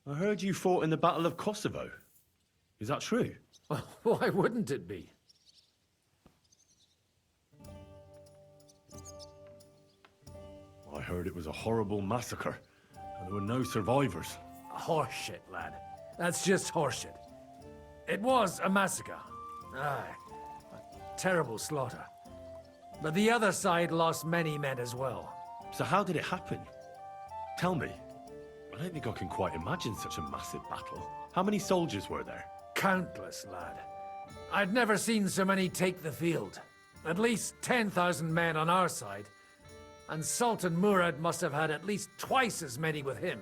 I heard you fought in the Battle of Kosovo. Is that true? Why wouldn't it be? I heard it was a horrible massacre, and there were no survivors. Horseshit, lad. That's just horseshit. It was a massacre. Aye. A terrible slaughter. But the other side lost many men as well. So how did it happen? Tell me. I don't think I can quite imagine such a massive battle. How many soldiers were there? Countless, lad. I'd never seen so many take the field. At least 10,000 men on our side. And Sultan Murad must have had at least twice as many with him.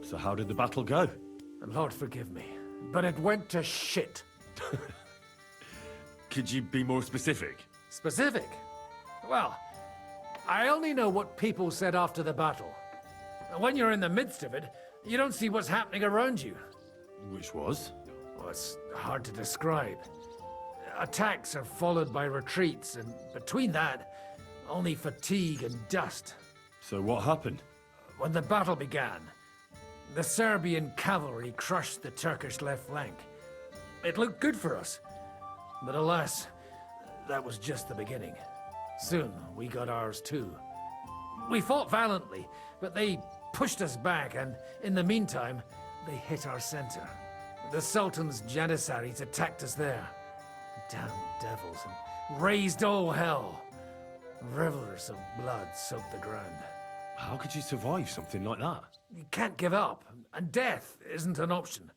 So how did the battle go? Lord forgive me, but it went to shit. Could you be more specific? Specific? Well, I only know what people said after the battle. When you're in the midst of it, you don't see what's happening around you. Which was? Well, it's hard to describe. Attacks are followed by retreats, and between that, only fatigue and dust. So what happened? When the battle began, the Serbian cavalry crushed the Turkish left flank. It looked good for us, but alas, that was just the beginning. Soon, we got ours too. We fought valiantly, but they pushed us back, and in the meantime, they hit our center. The Sultan's Janissaries attacked us there. Damn devils, and raised all hell. Rivers of blood soaked the ground. How could you survive something like that? You can't give up, and death isn't an option.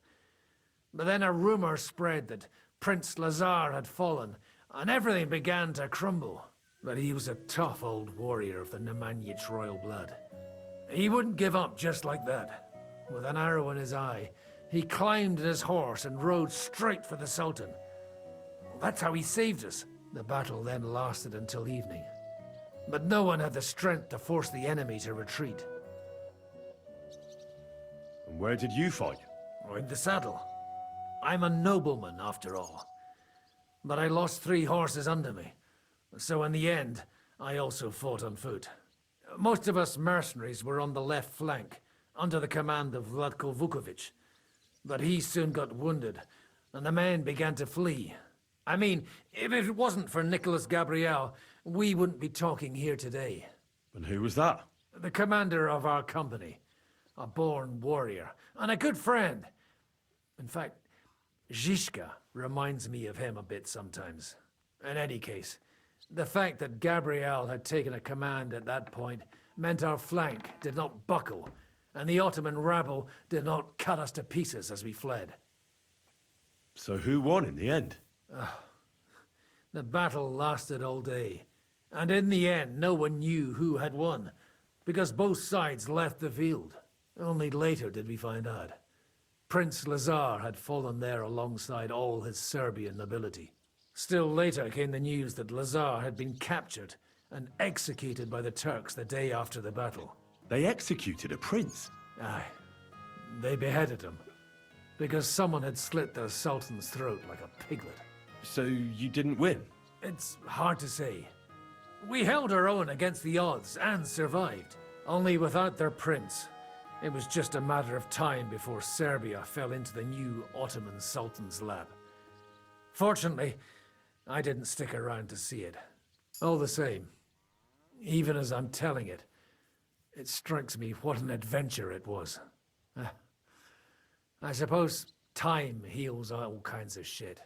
But then a rumor spread that Prince Lazar had fallen, and everything began to crumble. But he was a tough old warrior of the Nemanjic royal blood. He wouldn't give up just like that. With an arrow in his eye, he climbed his horse and rode straight for the Sultan. That's how he saved us. The battle then lasted until evening. But no one had the strength to force the enemy to retreat. And where did you fight? In the saddle. I'm a nobleman, after all. But I lost 3 horses under me. So in the end, I also fought on foot. Most of us mercenaries were on the left flank, under the command of Vlatko Vukovic. But he soon got wounded, and the men began to flee. I mean, if it wasn't for Nicholas Gabriel, we wouldn't be talking here today. And who was that? The commander of our company. A born warrior, and a good friend. In fact, Zizka reminds me of him a bit sometimes. In any case, the fact that Gabriel had taken a command at that point meant our flank did not buckle, and the Ottoman rabble did not cut us to pieces as we fled. So who won in the end? The battle lasted all day, and in the end no one knew who had won, because both sides left the field. Only later did we find out. Prince Lazar had fallen there alongside all his Serbian nobility. Still later came the news that Lazar had been captured and executed by the Turks the day after the battle. They executed a prince? Aye. They beheaded him, because someone had slit the Sultan's throat like a piglet. So you didn't win? It's hard to say. We held our own against the odds and survived. Only without their prince, it was just a matter of time before Serbia fell into the new Ottoman Sultan's lap. Fortunately, I didn't stick around to see it. All the same, even as I'm telling it, it strikes me what an adventure it was. I suppose time heals all kinds of shit.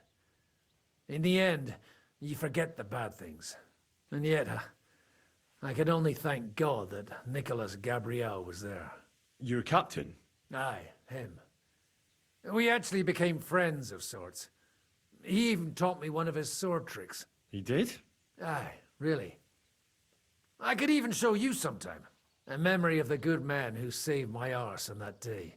In the end, you forget the bad things. And yet, I can only thank God that Nicholas Gabriel was there. Your captain? Aye, him. We actually became friends of sorts. He even taught me one of his sword tricks. He did? Aye, really. I could even show you sometime. A memory of the good man who saved my arse on that day.